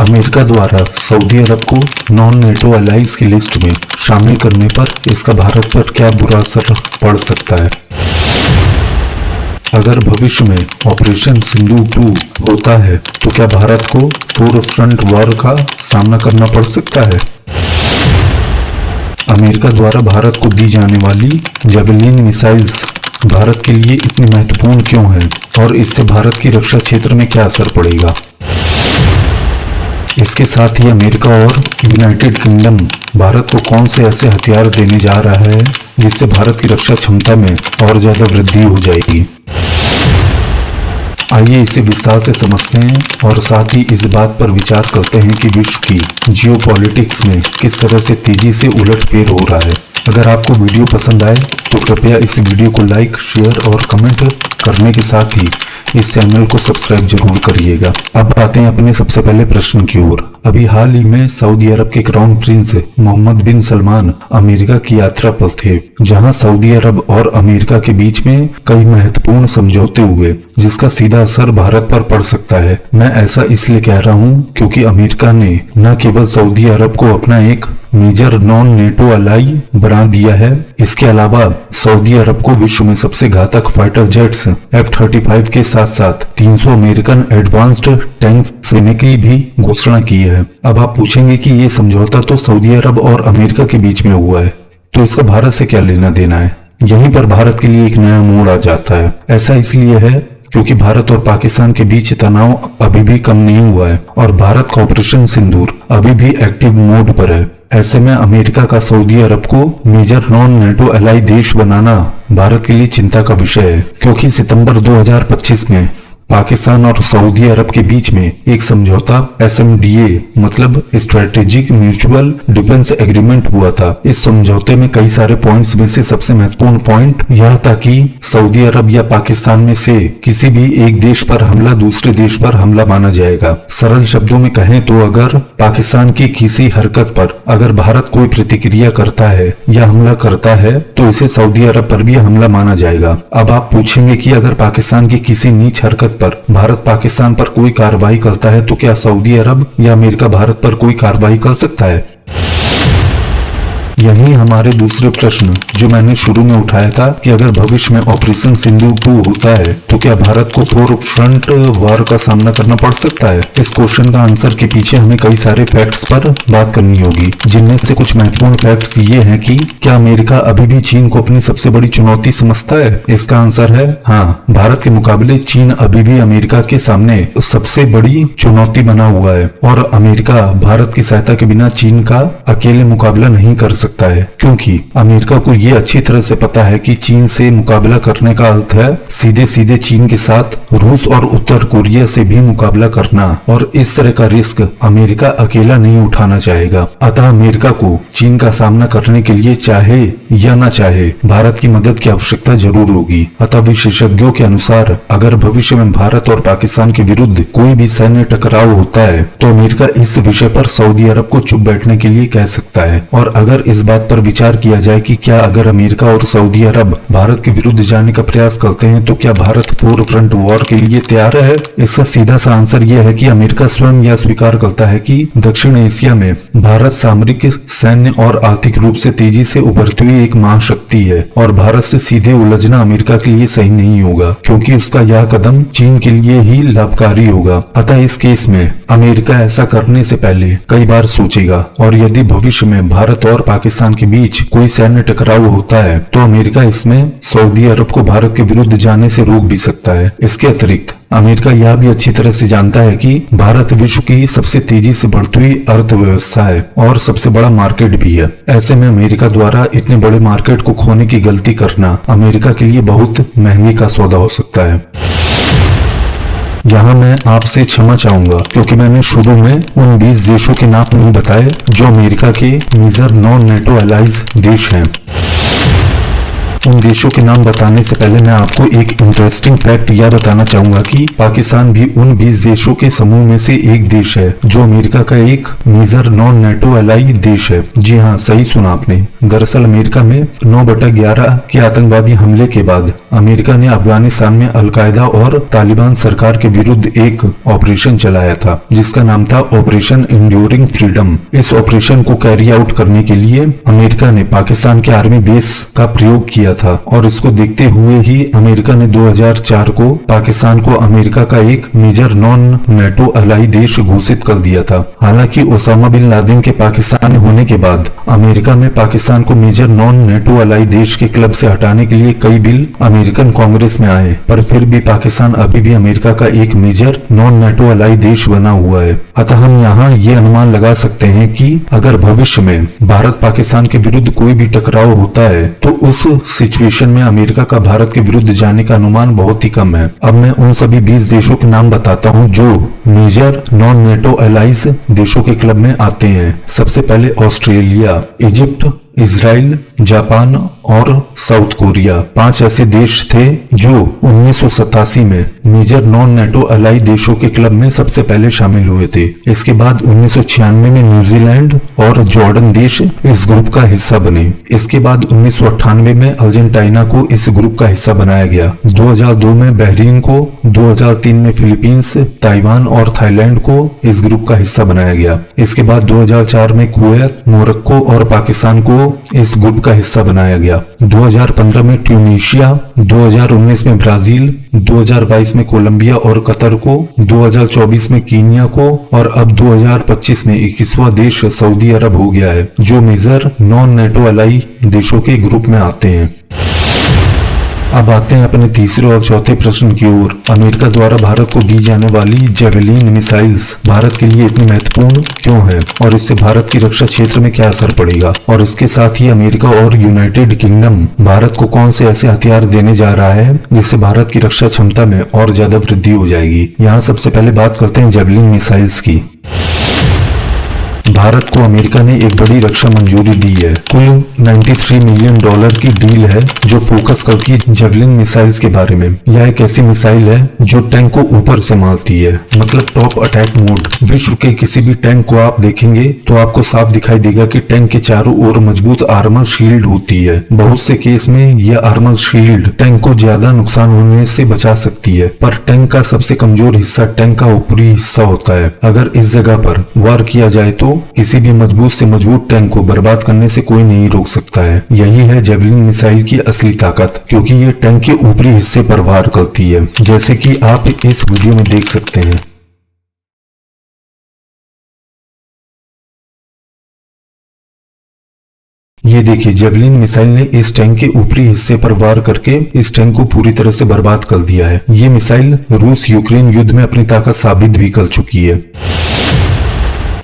America द्वारा Saudi अरब को non NATO allies की लिस्ट में शामिल करने पर इसका भारत पर क्या बुरा असर पड़ सकता है? अगर भविष्य में ऑपरेशन सिंदूर 2 होता है तो क्या भारत को 4 फ्रंट वॉर का सामना करना पड़ सकता है? अमेरिका द्वारा भारत को दी जाने वाली जेवलिन मिसाइल्स भारत के लिए इतनी महत्वपूर्ण क्यों है और इससे भारत की रक्षा क्षेत्र में क्या असर पड़ेगा? इसके साथ ही अमेरिका और यूनाइटेड किंगडम भारत को कौन से ऐसे हथियार देने जा रहा है जिससे भारत की रक्षा क्षमता में और ज्यादा वृद्धि हो जाएगी? आइए इसे विस्तार से समझते हैं और साथ ही इस बात पर विचार करते हैं कि विश्व की जियोपॉलिटिक्स में किस तरह से तेजी से उलटफेर हो रहा है। अगर आपको वीडियो पसंद आए तो कृपया इस वीडियो को लाइक, शेयर और कमेंट करने के साथ ही इस चैनल को सब्सक्राइब जरूर करिएगा। अब आते हैं अपने सबसे पहले प्रश्न की ओर। अभी हाल ही में सऊदी अरब के क्राउन प्रिंस मोहम्मद बिन सलमान अमेरिका की यात्रा पर थे, जहां सऊदी अरब और अमेरिका के बीच में कई महत्वपूर्ण समझौते हुए जिसका सीधा असर भारत पर पड़ सकता है। मैं ऐसा इसलिए कह रहा हूं क्योंकि अमेरिका ने न केवल सऊदी अरब को अपना एक मेजर नॉन नेटो अलाई बना दिया है, इसके अलावा सऊदी अरब को विश्व में सबसे घातक फाइटर जेट्स F-35 के साथ साथ 300 अमेरिकन एडवांस्ड टैंक्स देने की भी घोषणा की है। अब आप पूछेंगे कि ये समझौता तो सऊदी अरब और अमेरिका के बीच में हुआ है, तो इसका भारत से क्या लेना देना है? यहीं पर भारत के लिए एक नया मोड़ आ जाता है। ऐसा इसलिए है क्योंकि भारत और पाकिस्तान के बीच तनाव अभी भी कम नहीं हुआ है और भारत का ऑपरेशन सिंदूर अभी भी एक्टिव मोड पर है। ऐसे में अमेरिका का सऊदी अरब को मेजर नॉन नेटो अलाई देश बनाना भारत के लिए चिंता का विषय है, क्योंकि सितंबर 2025 में पाकिस्तान और सऊदी अरब के बीच में एक समझौता SMDA मतलब स्ट्रेटेजिक म्यूचुअल डिफेंस एग्रीमेंट हुआ था। इस समझौते में कई सारे पॉइंट्स में से सबसे महत्वपूर्ण पॉइंट यह था कि सऊदी अरब या पाकिस्तान में से किसी भी एक देश पर हमला दूसरे देश पर हमला माना जाएगा। सरल शब्दों में कहें तो अगर पाकिस्तान की किसी हरकत पर अगर भारत कोई प्रतिक्रिया करता है या हमला करता है तो इसे सऊदी अरब पर भी हमला माना जाएगा। अब आप पूछेंगे कि अगर पाकिस्तान की किसी नीच हरकत पर भारत पाकिस्तान पर कोई कार्रवाई करता है तो क्या सऊदी अरब या अमेरिका भारत पर कोई कार्रवाई कर सकता है? यही हमारे दूसरे प्रश्न जो मैंने शुरू में उठाया था कि अगर भविष्य में ऑपरेशन सिंदूर 2 होता है तो क्या भारत को 4 फ्रंट वॉर का सामना करना पड़ सकता है? इस क्वेश्चन का आंसर के पीछे हमें कई सारे फैक्ट्स पर बात करनी होगी, जिनमें से कुछ महत्वपूर्ण फैक्ट्स ये हैं कि क्या अमेरिका अभी भी चीन को अपनी सबसे बड़ी चुनौती समझता है? इसका आंसर है हाँ। भारत के मुकाबले चीन अभी भी अमेरिका के सामने सबसे बड़ी चुनौती बना हुआ है और अमेरिका भारत की सहायता के बिना चीन का अकेले मुकाबला नहीं कर सकता है, क्योंकि अमेरिका को ये अच्छी तरह से पता है कि चीन से मुकाबला करने का अर्थ है सीधे सीधे चीन के साथ रूस और उत्तर कोरिया से भी मुकाबला करना, और इस तरह का रिस्क अमेरिका अकेला नहीं उठाना चाहेगा। अतः अमेरिका को चीन का सामना करने के लिए चाहे या न चाहे भारत की मदद की आवश्यकता जरूर होगी। अतः विशेषज्ञों के अनुसार अगर भविष्य में भारत और पाकिस्तान के विरुद्ध कोई भी सैन्य टकराव होता है तो अमेरिका इस विषय पर सऊदी अरब को चुप बैठने के लिए कह सकता है। और अगर इस बात पर विचार किया जाए कि क्या अगर अमेरिका और सऊदी अरब भारत के विरुद्ध जाने का प्रयास करते हैं तो क्या भारत 4 फ्रंट वॉर के लिए तैयार है? इसका सीधा सा आंसर यह है कि अमेरिका स्वयं यह स्वीकार करता है कि दक्षिण एशिया में भारत सामरिक, सैन्य और आर्थिक रूप से तेजी से उभरती हुई एक महाशक्ति है और भारत से सीधे उलझना अमेरिका के लिए सही नहीं होगा, क्योंकि उसका यह कदम चीन के लिए ही लाभकारी होगा। अतः इस केस में अमेरिका ऐसा करने से पहले कई बार सोचेगा और यदि भविष्य में भारत और पाकिस्तान के बीच कोई सैन्य टकराव होता है तो अमेरिका इसमें सऊदी अरब को भारत के विरुद्ध जाने से रोक भी सकता है। इसके अतिरिक्त अमेरिका यह भी अच्छी तरह से जानता है कि भारत विश्व की सबसे तेजी से बढ़ती हुई अर्थव्यवस्था है और सबसे बड़ा मार्केट भी है। ऐसे में अमेरिका द्वारा इतने बड़े मार्केट को खोने की गलती करना अमेरिका के लिए बहुत महंगे का सौदा हो सकता है। यहाँ मैं आपसे क्षमा चाहूंगा क्योंकि मैंने शुरू में उन 20 देशों के नाम नहीं बताए जो अमेरिका के मेजर नॉन नेटो अलाइज देश हैं। उन देशों के नाम बताने से पहले मैं आपको एक इंटरेस्टिंग फैक्ट यह बताना चाहूंगा कि पाकिस्तान भी उन 20 देशों के समूह में से एक देश है जो अमेरिका का एक मेजर नॉन नेटो एलाई देश है। जी हाँ, सही सुना आपने। दरअसल अमेरिका में 9/11 के आतंकवादी हमले के बाद अमेरिका ने अफगानिस्तान में अलकायदा और तालिबान सरकार के विरुद्ध एक ऑपरेशन चलाया था जिसका नाम था ऑपरेशन इंड्यूरिंग फ्रीडम। इस ऑपरेशन को कैरी आउट करने के लिए अमेरिका ने पाकिस्तान के आर्मी बेस का प्रयोग किया था और इसको देखते हुए ही अमेरिका ने 2004 को पाकिस्तान को अमेरिका का एक मेजर नॉन नेटो एलाई देश घोषित कर दिया था। हालांकि ओसामा बिन लादेन के पाकिस्तान होने के बाद अमेरिका में पाकिस्तान को मेजर नॉन नेटो एलाई देश के क्लब से हटाने के लिए कई बिल अमेरिकन कांग्रेस में आए, पर फिर भी पाकिस्तान अभी भी अमेरिका का एक मेजर नॉन नेटो एलाई देश बना हुआ है। अतः हम यहाँ ये अनुमान लगा सकते हैं कि अगर भविष्य में भारत पाकिस्तान के विरुद्ध कोई भी टकराव होता है तो उस सिचुएशन में अमेरिका का भारत के विरुद्ध जाने का अनुमान बहुत ही कम है। अब मैं उन सभी 20 देशों के नाम बताता हूँ जो मेजर नॉन नेटो एलाइज देशों के क्लब में आते हैं। सबसे पहले ऑस्ट्रेलिया, इजिप्ट, इजराइल, जापान और साउथ कोरिया। 5 ऐसे देश थे जो 1987 में मेजर नॉन नेटो एलाई देशों के क्लब में सबसे पहले शामिल हुए थे। इसके बाद 1996 में न्यूजीलैंड और जॉर्डन देश इस ग्रुप का हिस्सा बने। इसके बाद 1998 में अर्जेंटीना को इस ग्रुप का हिस्सा बनाया गया। 2002 में बहरीन को, 2003 में फिलीपींस, ताइवान और थाईलैंड को इस ग्रुप का हिस्सा बनाया गया। इसके बाद 2004 में कुवैत, मोरक्को और पाकिस्तान को इस ग्रुप का हिस्सा बनाया गया। 2015 में ट्यूनीशिया, 2019 में ब्राजील, 2022 में कोलंबिया और कतर को, 2024 में कीनिया को और अब 2025 में 21वां देश सऊदी अरब हो गया है जो मेजर नॉन नेटो एलाई देशों के ग्रुप में आते हैं। अब आते हैं अपने तीसरे और चौथे प्रश्न की ओर। अमेरिका द्वारा भारत को दी जाने वाली जेवेलिन मिसाइल्स भारत के लिए इतनी महत्वपूर्ण क्यों है और इससे भारत की रक्षा क्षेत्र में क्या असर पड़ेगा, और इसके साथ ही अमेरिका और यूनाइटेड किंगडम भारत को कौन से ऐसे हथियार देने जा रहा है जिससे भारत की रक्षा क्षमता में और ज्यादा वृद्धि हो जाएगी। यहाँ सबसे पहले बात करते हैं जेवेलिन मिसाइल्स की। भारत को अमेरिका ने एक बड़ी रक्षा मंजूरी दी है। कुल $93 मिलियन की डील है जो फोकस करती है जेवेलिन मिसाइल्स के बारे में। यह एक ऐसी मिसाइल है जो टैंक को ऊपर से मारती है, मतलब टॉप अटैक मोड। विश्व के किसी भी टैंक को आप देखेंगे तो आपको साफ दिखाई देगा कि टैंक के चारों ओर मजबूत आर्मर शील्ड होती है। बहुत से केस में यह आर्मर शील्ड टैंक को ज्यादा नुकसान होने से बचा सकती है, पर टैंक का सबसे कमजोर हिस्सा टैंक का ऊपरी हिस्सा होता है। अगर इस जगह पर वार किया जाए तो किसी भी मजबूत से मजबूत टैंक को बर्बाद करने से कोई नहीं रोक सकता है। यही है जेवेलिन मिसाइल की असली ताकत, क्योंकि ये टैंक के ऊपरी हिस्से पर वार करती है, जैसे कि आप इस वीडियो में देख सकते हैं। ये देखिए, जेवेलिन मिसाइल ने इस टैंक के ऊपरी हिस्से पर वार करके इस टैंक को पूरी तरह से बर्बाद कर दिया है। ये मिसाइल रूस यूक्रेन युद्ध में अपनी ताकत साबित भी कर चुकी है।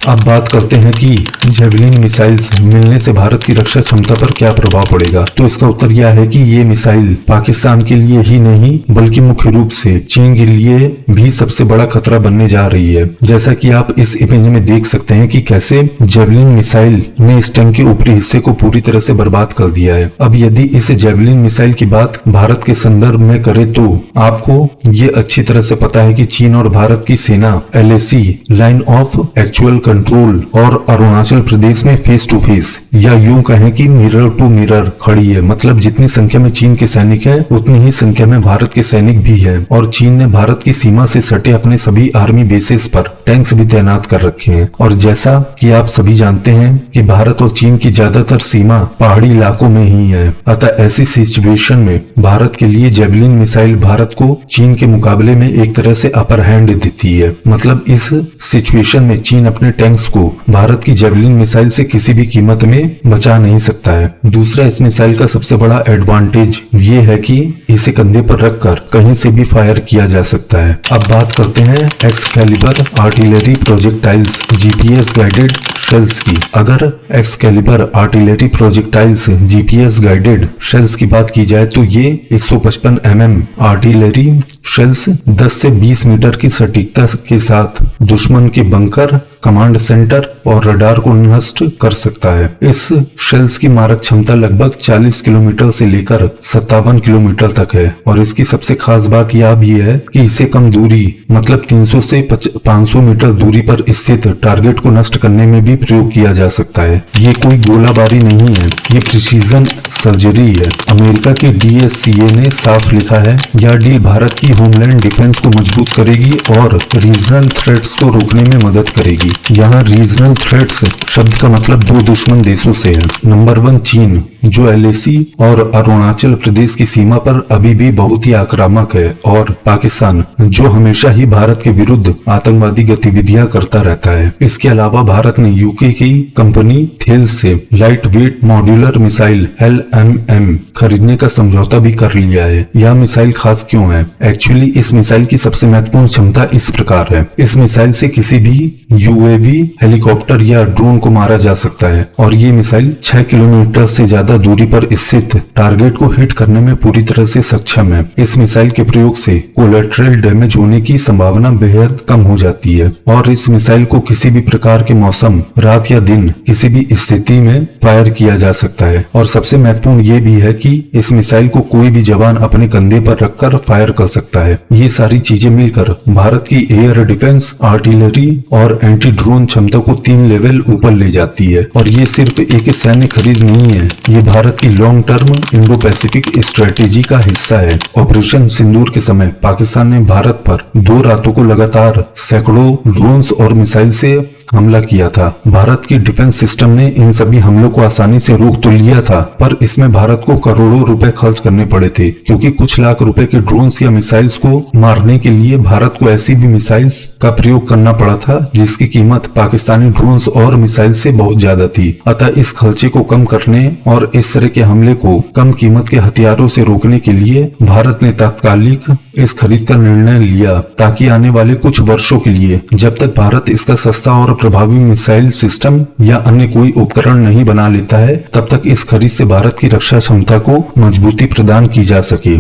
अब बात करते हैं कि जेवेलिन मिसाइल्स मिलने से भारत की रक्षा क्षमता पर क्या प्रभाव पड़ेगा। तो इसका उत्तर यह है कि ये मिसाइल पाकिस्तान के लिए ही नहीं बल्कि मुख्य रूप से चीन के लिए भी सबसे बड़ा खतरा बनने जा रही है। जैसा कि आप इस इमेज में देख सकते हैं कि कैसे जेवेलिन मिसाइल ने इस टैंक के ऊपरी हिस्से को पूरी तरह से बर्बाद कर दिया है। अब यदि इस जेवेलिन मिसाइल की बात भारत के संदर्भ में करें तो आपको ये अच्छी तरह से पता है कि चीन और भारत की सेना LAC line of actual control और अरुणाचल प्रदेश में फेस टू फेस या यूं कहें कि मिरर टू मिरर खड़ी है। मतलब जितनी संख्या में चीन के सैनिक हैं उतनी ही संख्या में भारत के सैनिक भी हैं, और चीन ने भारत की सीमा से सटे अपने सभी आर्मी बेसेस पर टैंक्स भी तैनात कर रखे हैं। और जैसा कि आप सभी जानते हैं कि भारत और चीन की ज्यादातर सीमा पहाड़ी इलाकों में ही है, अतः ऐसी सिचुएशन में भारत के लिए जेवेलिन मिसाइल भारत को चीन के मुकाबले में एक तरह से अपर हैंड देती है। मतलब इस सिचुएशन में चीन अपने टैंक्स को भारत की जेवेलिन मिसाइल से किसी भी कीमत में बचा नहीं सकता है। दूसरा, इस मिसाइल का सबसे बड़ा एडवांटेज ये है कि इसे कंधे पर रखकर कहीं से भी फायर किया जा सकता है। अब बात करते हैं Excalibur artillery projectiles GPS guided shells की। अगर Excalibur artillery projectiles GPS guided shells की बात की जाए तो ये 155 mm आर्टिलरी शेल्स 10 से 20 मीटर की सटीकता के साथ दुश्मन के बंकर, कमांड सेंटर और रडार को नष्ट कर सकता है। इस शेल्स की मारक क्षमता लगभग 40 किलोमीटर से लेकर 57 किलोमीटर तक है और इसकी सबसे खास बात यह भी है कि इसे कम दूरी मतलब 300 से 500 मीटर दूरी पर स्थित टारगेट को नष्ट करने में भी प्रयोग किया जा सकता है। ये कोई गोलाबारी नहीं है, ये प्रिसीजन सर्जरी है। अमेरिका के DSCA ने साफ लिखा है, यह डील भारत की होमलैंड डिफेंस को मजबूत करेगी और रीजनल थ्रेट्स को रोकने में मदद करेगी। यहाँ रीजनल थ्रेट्स शब्द का मतलब दो दुश्मन देशों से है। नंबर 1 चीन, जो LAC और अरुणाचल प्रदेश की सीमा पर अभी भी बहुत ही आक्रामक है, और पाकिस्तान जो हमेशा ही भारत के विरुद्ध आतंकवादी गतिविधियां करता रहता है। इसके अलावा भारत ने UK की कंपनी थेल्स से light weight modular missile LMM खरीदने का समझौता भी कर लिया है। यह मिसाइल खास क्यों है? एक्चुअली इस मिसाइल की सबसे महत्वपूर्ण क्षमता इस प्रकार है, इस मिसाइल से किसी भी UAV, हेलीकॉप्टर या ड्रोन को मारा जा सकता है और ये मिसाइल 6 किलोमीटर से ज्यादा दूरी पर स्थित टारगेट को हिट करने में पूरी तरह से सक्षम है। इस मिसाइल के प्रयोग से कोलेटरल डैमेज होने की संभावना बेहद कम हो जाती है और इस मिसाइल को किसी भी प्रकार के मौसम, रात या दिन, किसी भी स्थिति में फायर किया जा सकता है। और सबसे महत्वपूर्ण ये भी है कि इस मिसाइल को कोई भी जवान अपने कंधे पर रखकर फायर कर सकता है। ये सारी चीजें मिलकर भारत की एयर डिफेंस, आर्टिलरी और एंटी ड्रोन क्षमता को 3 लेवल ऊपर ले जाती है। और ये सिर्फ एक सैन्य खरीद नहीं है, ये भारत की long term Indo Pacific strategy का हिस्सा है। ऑपरेशन सिंदूर के समय पाकिस्तान ने भारत पर 2 रातों को लगातार सैकड़ों ड्रोन्स और मिसाइल से हमला किया था। भारत की डिफेंस सिस्टम ने इन सभी हमलों को आसानी से रोक तो लिया था, पर इसमें भारत को करोड़ों रुपए खर्च करने पड़े थे, क्योंकि कुछ लाख रुपए के ड्रोन्स या मिसाइल्स को मारने के लिए भारत को ऐसी भी मिसाइल्स का प्रयोग करना पड़ा था जिसकी कीमत पाकिस्तानी ड्रोन्स और मिसाइल से बहुत ज्यादा थी। अतः इस खर्चे को कम करने और इस तरह के हमले को कम कीमत के हथियारों से रोकने के लिए भारत ने तात्कालिक इस खरीद का निर्णय लिया, ताकि आने वाले कुछ वर्षों के लिए जब तक भारत इसका सस्ता और प्रभावी मिसाइल सिस्टम या अन्य कोई उपकरण नहीं बना लेता है, तब तक इस खरीद से भारत की रक्षा क्षमता को मजबूती प्रदान की जा सके।